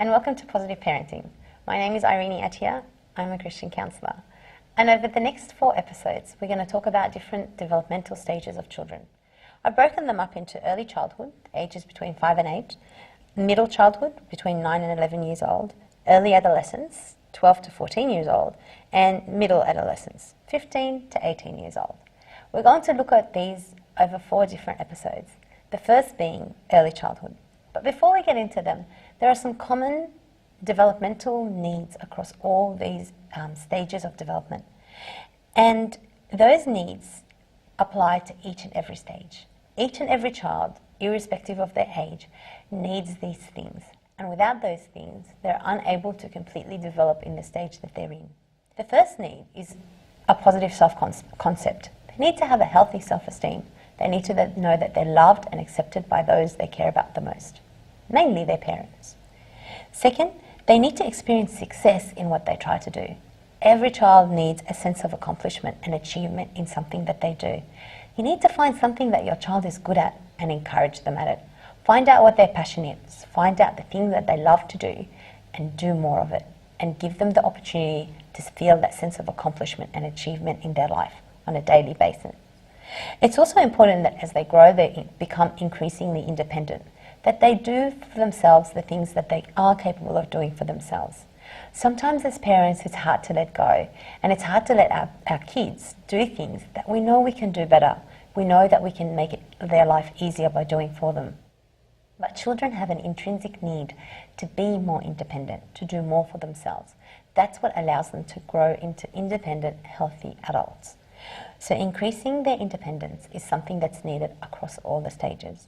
and welcome to Positive Parenting. My name is Irene Atia. I'm a Christian counsellor. And over the next 4 episodes, we're going to talk about different developmental stages of children. I've broken them up into early childhood, ages between 5 and 8, middle childhood, between 9 and 11 years old, early adolescence, 12 to 14 years old, and middle adolescence, 15 to 18 years old. We're going to look at these over 4 different episodes, the first being early childhood. But before we get into them, there are some common developmental needs across all these stages of development. And those needs apply to each and every stage. Each and every child, irrespective of their age, needs these things. And without those things, they're unable to completely develop in the stage that they're in. The first need is a positive self-concept. They need to have a healthy self-esteem. They need to know that they're loved and accepted by those they care about the most, mainly their parents. Second, they need to experience success in what they try to do. Every child needs a sense of accomplishment and achievement in something that they do. You need to find something that your child is good at and encourage them at it. Find out what their passion is. Find out the thing that they love to do and do more of it, and give them the opportunity to feel that sense of accomplishment and achievement in their life on a daily basis. It's also important that as they grow, they become increasingly independent, that they do for themselves the things that they are capable of doing for themselves. Sometimes as parents, it's hard to let go, and it's hard to let our kids do things that we know we can do better. We know that we can make their life easier by doing for them. But children have an intrinsic need to be more independent, to do more for themselves. That's what allows them to grow into independent, healthy adults. So increasing their independence is something that's needed across all the stages.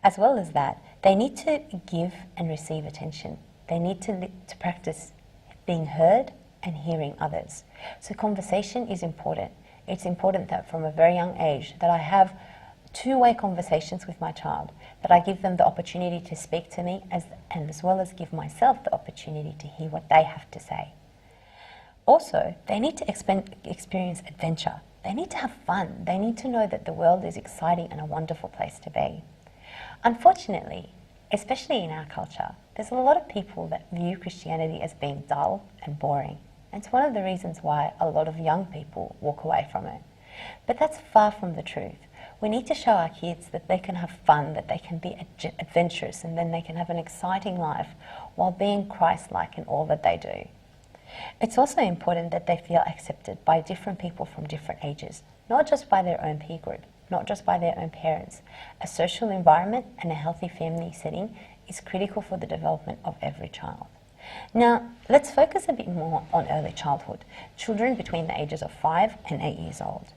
As well as that, they need to give and receive attention. They need to practice being heard and hearing others. So conversation is important. It's important that from a very young age that I have two-way conversations with my child, that I give them the opportunity to speak to me as well as give myself the opportunity to hear what they have to say. Also, they need to experience adventure. They need to have fun. They need to know that the world is exciting and a wonderful place to be. Unfortunately, especially in our culture, there's a lot of people that view Christianity as being dull and boring. And it's one of the reasons why a lot of young people walk away from it. But that's far from the truth. We need to show our kids that they can have fun, that they can be adventurous, and then they can have an exciting life while being Christ-like in all that they do. It's also important that they feel accepted by different people from different ages, not just by their own peer group, not just by their own parents. A social environment and a healthy family setting is critical for the development of every child. Now, let's focus a bit more on early childhood, children between the ages of 5 and 8 years old.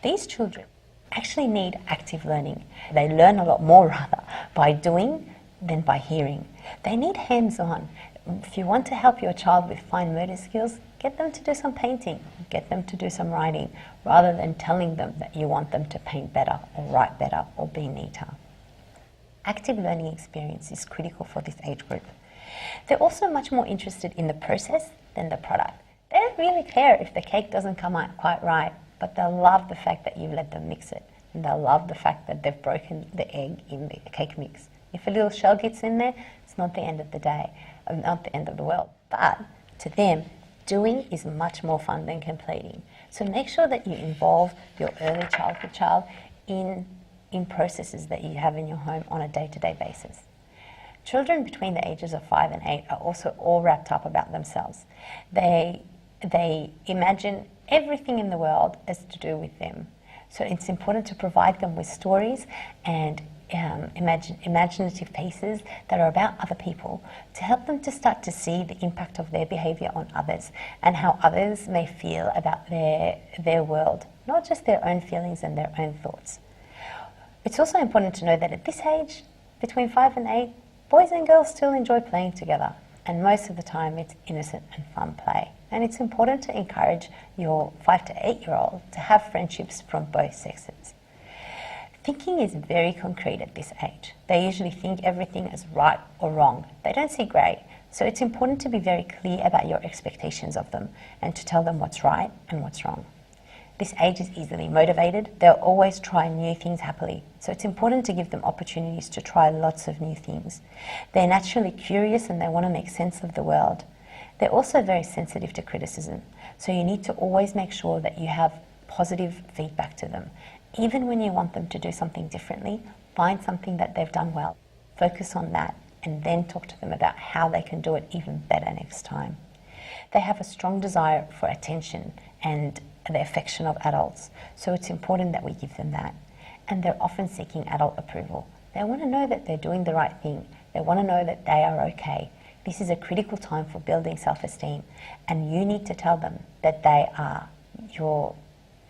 These children actually need active learning. They learn a lot more, rather, by doing than by hearing. They need hands-on. If you want to help your child with fine motor skills, get them to do some painting, get them to do some writing, rather than telling them that you want them to paint better or write better or be neater. Active learning experience is critical for this age group. They're also much more interested in the process than the product. They don't really care if the cake doesn't come out quite right, but they'll love the fact that you've let them mix it, and they'll love the fact that they've broken the egg in the cake mix. If a little shell gets in there, it's not the end of the day, not the end of the world. But to them, doing is much more fun than completing. So make sure that you involve your early childhood child in processes that you have in your home on a day-to-day basis. Children between the ages of 5 and 8 are also all wrapped up about themselves. They imagine everything in the world as to do with them. So it's important to provide them with stories and imaginative pieces that are about other people to help them to start to see the impact of their behaviour on others and how others may feel about their world, not just their own feelings and their own thoughts. It's also important to know that at this age, between 5 and 8, boys and girls still enjoy playing together, and most of the time it's innocent and fun play. And it's important to encourage your 5 to 8-year-old to have friendships from both sexes. Thinking is very concrete at this age. They usually think everything is right or wrong. They don't see grey. So it's important to be very clear about your expectations of them and to tell them what's right and what's wrong. This age is easily motivated. They'll always try new things happily. So it's important to give them opportunities to try lots of new things. They're naturally curious and they want to make sense of the world. They're also very sensitive to criticism. So you need to always make sure that you have positive feedback to them. Even when you want them to do something differently, find something that they've done well. Focus on that and then talk to them about how they can do it even better next time. They have a strong desire for attention and the affection of adults, so it's important that we give them that. And they're often seeking adult approval. They want to know that they're doing the right thing. They want to know that they are okay. This is a critical time for building self-esteem, and you need to tell them that they are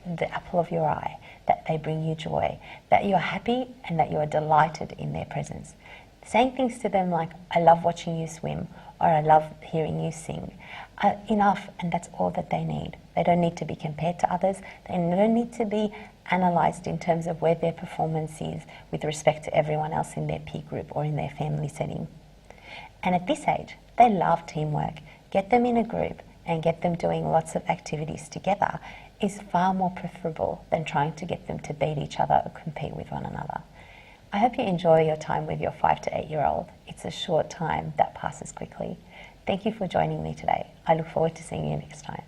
the apple of your eye, that they bring you joy, that you're happy and that you're delighted in their presence. Saying things to them like, I love watching you swim, or I love hearing you sing, are enough, and that's all that they need. They don't need to be compared to others. They don't need to be analysed in terms of where their performance is with respect to everyone else in their peer group or in their family setting. And at this age, they love teamwork. Get them in a group and get them doing lots of activities together is far more preferable than trying to get them to beat each other or compete with one another. I hope you enjoy your time with your 5 to 8-year-old. It's a short time that passes quickly. Thank you for joining me today. I look forward to seeing you next time.